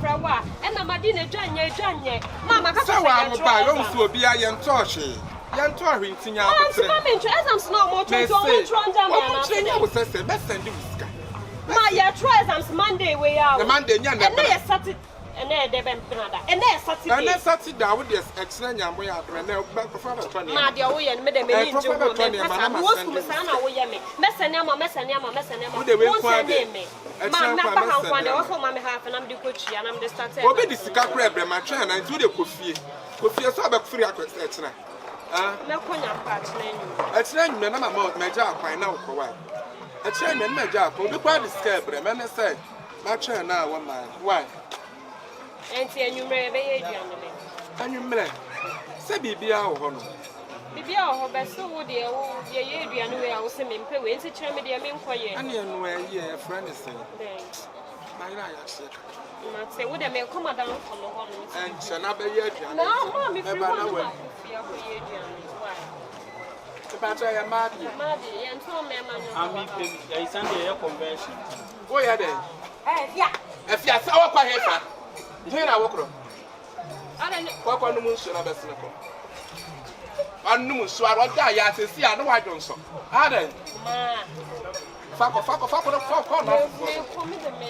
frawa and I'm a dinner janye. Mama, so I will buy on to be a young torch. Young torch in your house. I'm small motor. I'm Monday. We are Monday. And then they been Canada. And then Saturday. And then Saturday, I would just extend your way out and back for 20. My dear, we and made a minute to go to Masana. We are Messanama. They will find me. Mamma, also, Mamma, half and I'm the coach, and I'm the starter. What did this car grab my train and do the coffee? Coffee is about 3 hours. No, it's not my job by now for a while. A train and my job will be quite scared, but I'm going to say, my train now, one man. Why? And you may be and you may say, be our honor. Be our best, so would you, Adrian, where I was sending pay when to tell me the mean quiet. And you know where your friend is saying. My life, say, would I may come down from the hall and shall not be yet. No, Mammy, if but I am mad, and told me, I'm Sunday convention. Where are they? Yeah, if you are so quiet. Here I walk. I don't walk on the moon, so I best look. I knew so I don't die. I say, I know I don't so. I don't. Fuck.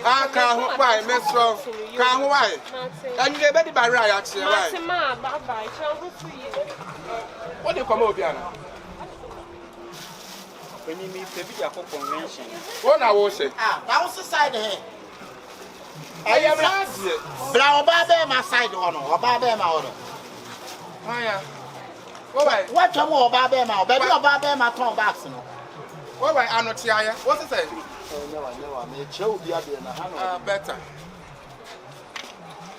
I can't why, Miss Rowe. Can't why. And you better by riot. What do you come over here? When you meet the video convention. What I will say? That was the side here. I am Brown Baba, my side honor, or Baba, my order. What a more Baba, baby, or Baba, my tongue backs. What I am not here. What's it say? No, I may show the other better.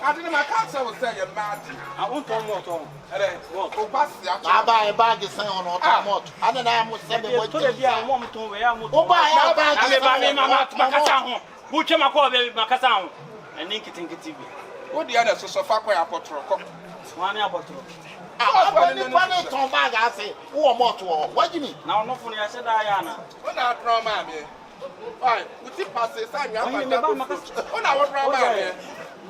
I didn't my counsel will say you're mad. I won't tell more. I buy a bag is saying on what? I don't know. I must say, what to be a woman to wear. Oh, buy a bag. Who came a call baby Macasan and Ninky TV? What the other so far where I put one apple. I told bag, I say, who are more to all? What do you mean? Now, not for I said, Diana. What not from mammy? Why, would you pass this time? Oh, now, what from mammy?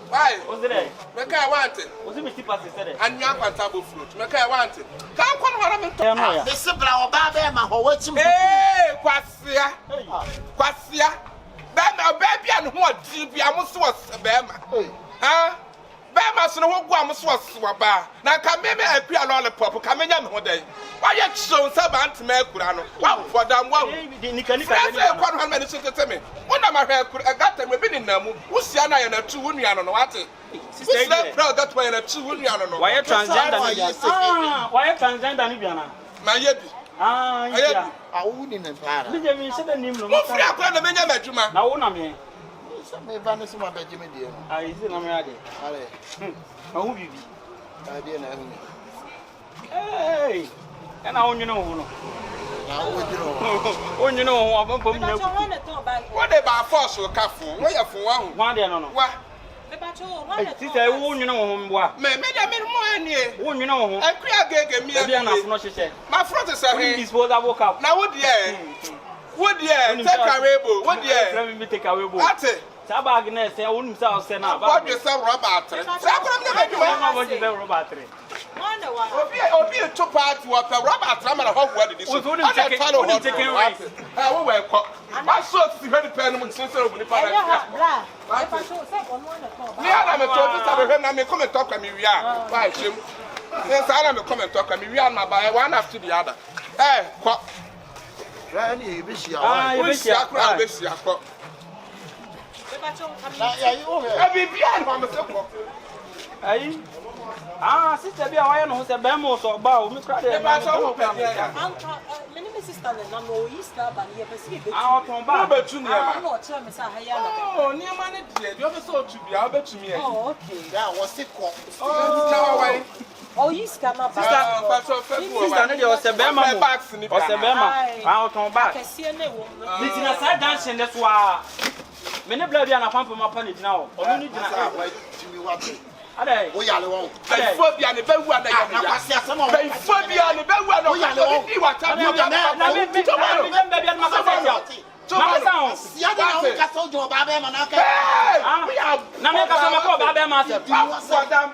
Why, was it? Make I want it. Was it Mr. Passy said? And young table fruit. Make I want it. Come on, this is Brown Baba, or what's your hey, Quasia. Bama baby and what TV I must was Bama. Huh? Bama so no go must was waba. Na ka me a pia lollipop ka me nyam ho dai. Why you so sabant me kura no. Wa for dam wa. Ni ka say kwa no me so tete me. Wona ma hwe kura agata me bi ni namu. Wusia na ye na tu wonu ano no wate. Sister proud that way na tu wonu ano no. Why you transgender ni bia? Why you transgender ni bia na? Ma ye bi. Yeah. I wouldn't have had it. I said the name of the Majuma. Now, one of me. Some may vanish my Benjamin. I see no matter. Who you be? I didn't know. Hey, and I only know. When you know, what about fossil caffeine? Where for one day? No, what? Sister, you know, what? May I mean more? You know, I create me a said. My front is this was I woke up. Now, what dear? What dear? Take a rainbow. What dear? Let me take a rainbow. That's it. Tabagnes, I wouldn't sell now. What you sell Robert? Be a two part what a Robert Rammer of what this was. I take it. I will wear cock. I saw the very pen since over the fire. I'm a comment talk to me. We are. Why, Jim? Yes, I am a comment talk to me. We are not by one after the other. Eh, what? Granny, wish you are. Wish you are. Ah, sister, be a wine who's a bamos or bow. My name is Sister, and I'm no Easter, but you have seen it. I'll bet you near my term. Oh, near my dear, you ever saw to be. I'll bet you me. Oh, okay. That was it. Oh, he's come up. Sister, was a bema box in the bema. I'll come back. I see a name. This is a side dancing, that's why. Many bloody and a pump of my panic now. Only to me what. We are the one. Phobia and the bell one. Phobia and the bell one. We are the one. What I'm master. Madam.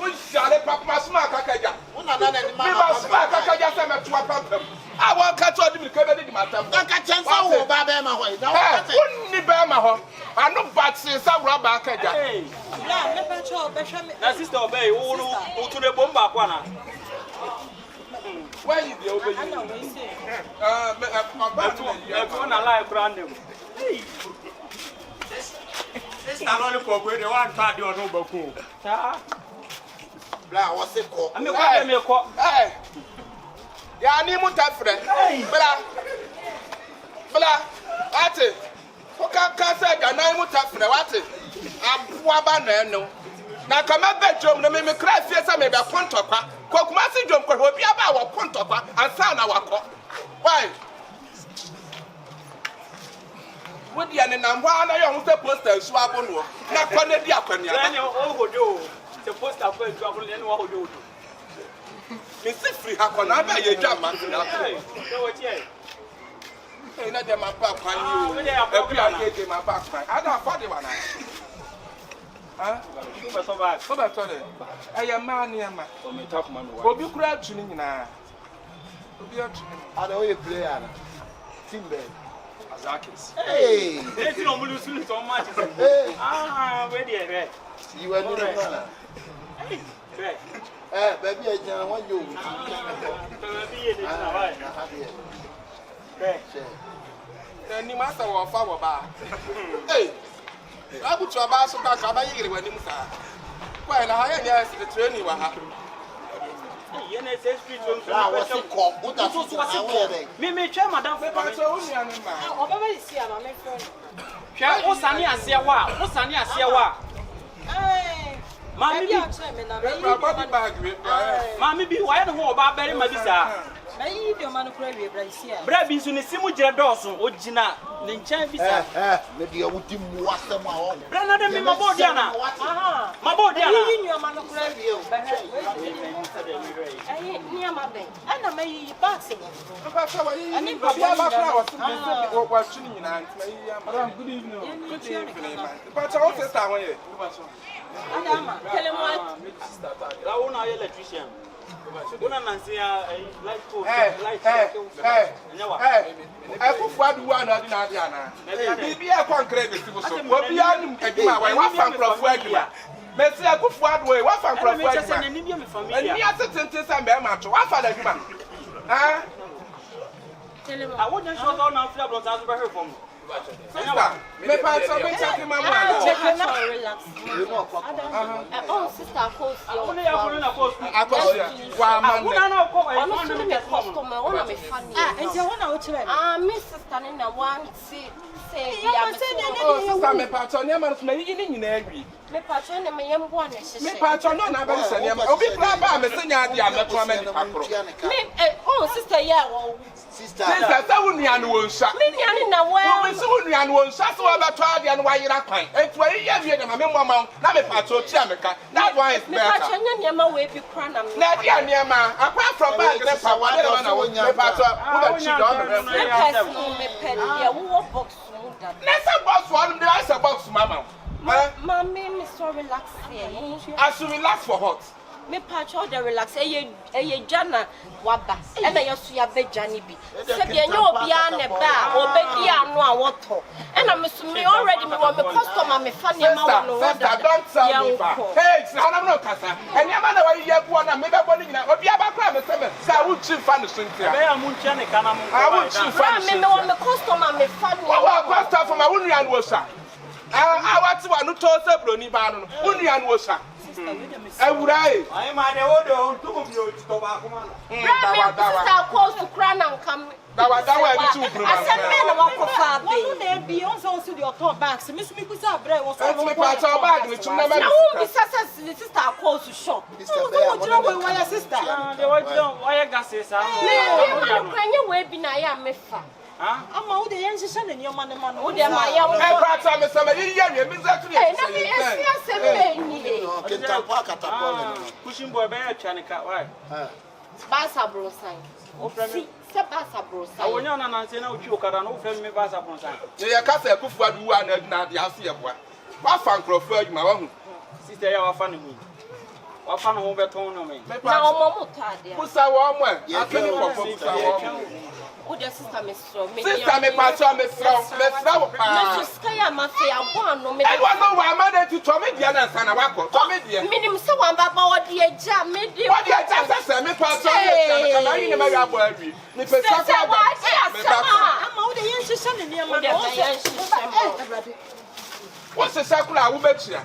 We shall papa smart kakaja. Una na ni ma. We smart kakaja say me to papa. I want catch all the because the matter. Nka chansa wo ba be ma ho. Na wo won ni be ma ho. Anu bat say sa wura ba kakaja. La me pa cho be hwe me. Na sister obey wo to the bomba kwa na. Why you dey obey? Me na lie brandem. This na no for we dey wan ta dey on oboku. Ta. bla wo se ko. Ame kwa me ko. Ya ni mutafre. Bla. Ate. O ka say ga na mutafre wate. Aboa ba na eno. Na kama bedroom na me kra fie say me be pontokwa. Ko Kumasi dwom ko obi aba wo pontokwa ansa na wakọ. Why? Wodi ane na mbwa na yo nse poster su abono. Na ko na di akwania. Na o hodo. The poster for you abon na wo hodo. Me si free hakọ na ba ye dwa ma. No what here. Hey na dem apa kwan yi o. Ebi age dem apa kwan. Ada for the one. So bad. So bad sorry. Eye ma na ma. O me top man wo. Obi kura atu ni nyina. Obi atu. Ada o ye player na. Timbe. Azakis. Hey. Eti no mulu sulu so much. Hey. Where dey re? You were ni na. Re. Baby e jan won yo. Baby e dey na why? Re. Ni ma sa wo fa wo ba. Hey. Abu tu aba so ka ka ba yiri wani musa. Kwa na ha ya nya se training wa ha. Ye na se street so Bla wo se ko. Uta so so awere. Me twa madam fe Pa so unu anu ma. Obaba isi ama me friend. Hwe wo sane ase wa. Mami bi a che me na me yi Body bag we. Mami bi wa ye no ho ba bere ma bi sa. na yi di o ma no kura wi bra isi a. Bra bi so ne simu gire dɔɔso ogina ne nkyɛn bi sa. Me dia wudi mu asem a wo. Bra na de me mabɔ dia na. Aha. Mabɔ dia na. Yi ni o ma no kura wi o. Ni ama ben. Ana me yi box wo. Pa so wa yi. Ani pa ba kra wa so bi wo kwa tuni nyina ntma yi ya. Madam good evening. Good evening man. Pa so wo sister ho ye. Ana ama. Telemo. Sister ta. La wo na ye electrician. Una nansia light pole light. Akufu aduwa na adi na adi ana. Bibi e kwa nkre be ti so. Obi anu adwuma wa fa nkrofo adwuma. Mesi akufu aduwa wa fa nkrofo adwuma. Ni asentente sa mbe ma to wa fa adwuma. Telemo. I want you to go now free blood as better from. Sister, me pa so me check mama. Check na relax. You know kwa. Oh sister close your. Only ya go na post. Akọ wa man. Una na ko e Ono so me customer, ona me funny. Enti wona wo kire. Me sister ni na want say ya say Oh sister me pa so ne ma so me yi ni nyina agwi. me patcho ne me yem bo na hye. Me pa so no na ba se ne ma. Obi kra ba me se nya ade a me to ma ni pakro. Me sister ya wo. Sister. Sister sa wo nua no wo nsa. Me nua ni na wo. Wo se wo nua no wo nsa so wa ba to ade no wa yira kwan. Etu ayi ya wie de ma me mama na me pa so tia me ka. That one is me better. patcho nya ma we bi kra na me. Na dia niema apart from bag ne pa wa de na wo me pa so wo ba chi do Me person me pen dia wo box mu da. na se box one dey answer box mama. Mommy me so relax here. As you relax for what? Me patcho the relax eye jana waba. E na yeso ya be jani bi. Se bia nya obi a ne ba obedi anu a woto. E na me so me already me want me customer me fa ne ma wo no. Sister, don't tell me ba. Hey, it's na no kasa. Eni ama na wa ye bu na me be bo ni nyina. Obi aba kra me se me. Sa wo chi fa no so ntia. Be ya mu ntia ne kana mu. I wo chi fa no. Me want me customer me fa ne. Wa customer for my wo nua no sa. Awati wa no to se broni ba no. Wo nua no sa. Awurai. Ai ma de wodo to mo bi o to ba ko ma no. Sister close to cry and come. Dawa bi tu bro. I said men wa ko fa be. Wonu na bi on so so the auto bags. Me so me kusa abre wo so. Me pa to bag ni tum na me. Na won bi sister close to shop. Sister So be wo jira wo ya sister. De wo jira wo ya gase sa. Me ma kwanye we bi na ya me fa. Ama wo de yen hyehyɛ na nneɛma ne ma no. Wo de ma ya wo. E pa to me se me yi ye me za tu ni. Na me esia se me ni. Okay, tapa katapa. Pushing boy be ya twa ne ka why? Basa bro sign. O frame. Se basa bro sign. Awonya na nanse na utwi okada na o frame me basa pon san. Ye ka se kufu adu wa na de ase ye boa. Wa fa nkrofo adwuma wa hu. Sister, you are funny me. What fun over tone on me? Now, Mamma Tadia. Who's our one? I can't Who the sister Miss Row? Sister, me pass on Miss Row. Mrs. Skaya Mafia, one no me. I don't know why mother to Tommy Diana and Sanawako. Tommy Diana. Minimum someone about the jam, maybe. What the attack said, me pass on the Mayabury. Me pass on I'm out the young son in the what's the circle I will bet you?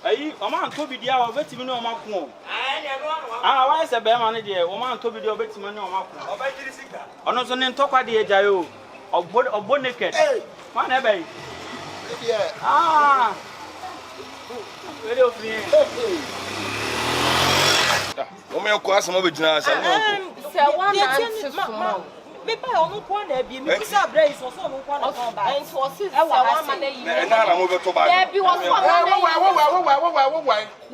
Ayi, o man to bi dia o betimi na o makun. Why is a bear man there? O man to bi dia o betimi na o makun. O ba jiri sika. Ono so ne ntokwa de ejaye o. Ogbo naked. Man e be. Where of me? O me ko asama be jina asa. Say one man. Me pa onu kwa na bi me kusa abrai so so onu kwa na come back. And for sis say one man dey. Na mo be to ba. There be was one Wo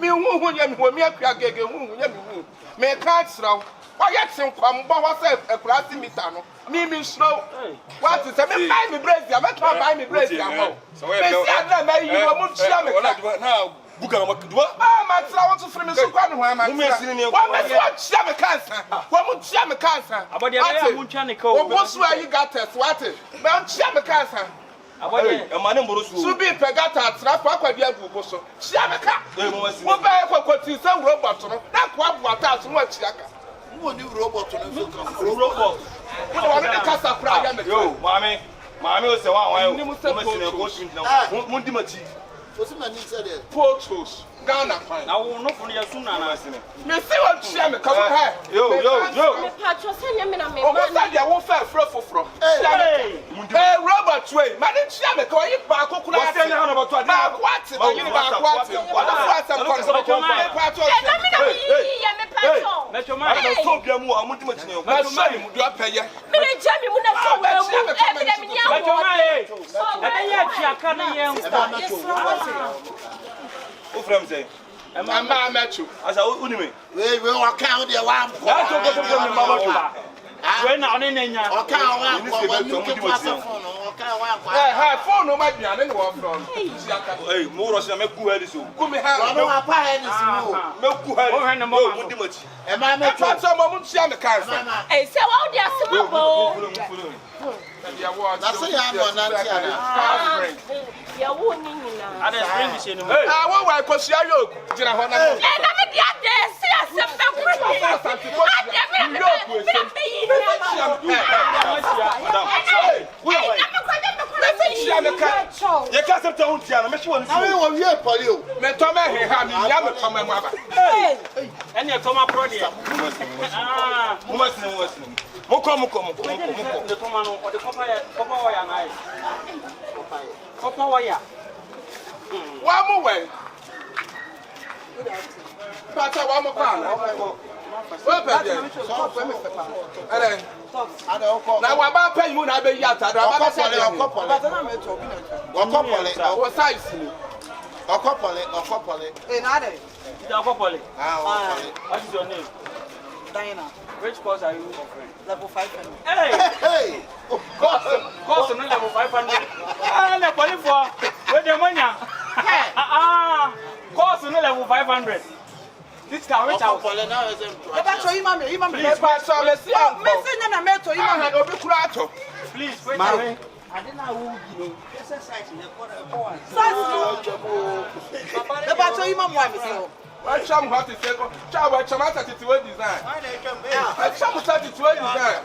me hu nya me me akua gege hu nya me hu. Me ka tsraw. Wa ye tin kwam bo ho say akurasi mita no. Me slow. What is me buy me brace ya, me try buy me brace ya mo. So we see that me you mo chia me. Na buka na makduwa. Ma tsra want to free me so kwa no ha ma. Wo me so chia me cancer. Wo mo chia me cancer. Abode ya mu ntwa ne ka o. Wo so ayi gates what? Me chia me cancer. Abode e ma ne mboro so. Su bi pegata trap akwadi agugo so. Chia me ka. Wo ba kwakwati se robot no. Na kwa buata so mo achia ka. Wo ni robot no so Robot. Wo wa me kasa kura ya me. Yo, mami o se wa mo sine ko twin na. Mo ndi mati. o si ma ni se de Photos Ghana fine. Na wo no fun ya sum na na sine. Me see what share me come here. Yo. Me patro say me na me. O mo say dia wo fa fro. Hey, Robert way. Ma dey share me ko yi ba kokura. Wo say na na ba to ade. Ma kwati, ma yini ba kwati. What the fuck am patro. Me patro. me choma. Ana so bia mu a mo ndi mati ne. Ma share mu do apeye. Me dey jam me na so we mu. E be dem nya Me wo. choma e. E be ya chiaka na ye nko. O frem say. Ma mechu. Asa uni me. we wa ka o de wa am ko Na to go me mama to. We na oni nenya. o ka wa am ko wa ni ke pa sa phone o ka wa am ko Phone no ma duane ne wo from. Hey, mo ro se me ku hali so. Ku me ha. no wa pa he ni si mo Me ku hali. O he na mo Yo, mo ndi mati. e ma me to Patro mo mu share me cancer. Eh say wa dey asema bo. na se ya no na nti ana Ya wo ni nyina. Ada spring she no. Wo wa ko share yo gina ho na. Eh na me dia dey see asem be kru. Ade me Ye ka se ta huntia na me hwe won na we wo wie poli o Me to me he ha me ya me to me mu aba. Ene e toma pro dia. Mo masine. Mo ko. De toma no, o de kopa wa na ai. Kopa wa ya. Wa mu we. Pata wa mu kwa na. Wo pe dia. ada o ko Na wa ba pe yu na be yi atado ba ba se o ko poli wo size ni. o ko poli Ida kopole. o poli What is your name? Daina, Which course are you offering? level 5. Hey, hey course no level 500. Na qualify. We the money. Course no level 500. This can reach out. poli na we sem E ba cho ima me. Me pa so me si am. Me se na me to ima me. Obi kura ato. Please, wait. Mare. I didn't know who you exercise in the corner. E ba cho ima mo am se. Wa cham hot to say ko. Cha wa cham ata titiwe design. I cham ata titiwe design.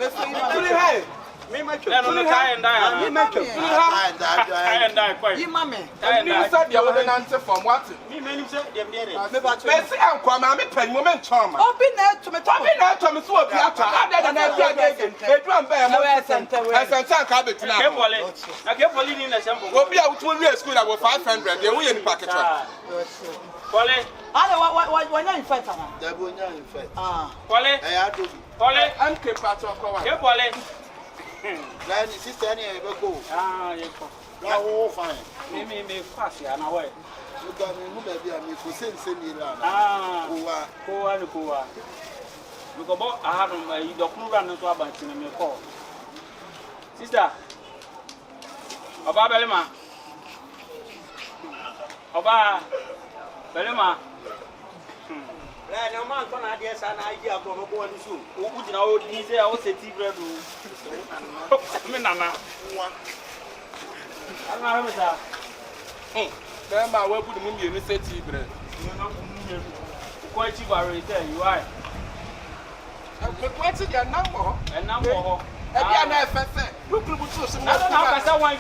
Tuli hai. Me my children. No, tie and die. Me make you. Tie and die quite. Ima me. Tie and Me die. said dia wo de nante from what? Me many say them there. Me ba cho. Me si am kwa ma me pan moment chama. Obi na to me to. Obi na to me so obi ato. Ada na bia dey. Edu am ba mo. Esenta ka betina. Kepole. Na kepole ni na sembo. Obi a wutu wi school na 500. Dey wo ye ni packet. Pole. Ale wa nya infect ama. da bo nya in fact Pole. e ya do bi Pole. Am ke patro ko wa. Kepole. na ni sister ni e be go You go. na wo fine Me pass ya na way. you got me mu ba bia me ko sense ni la na Kowa. We go bo ahadu you dokunu ran to abanti na me call. Sister. Oba Belema. Oba Belema. No man can idea sana idea from a boy so. Who did now these are all set bread. Nana. I'm not a sir. Remember, where put the movie in the city bread. Quite cheap, I tell you why. But what's your number? And number. I don't know if I said, look, I don't know if I saw one.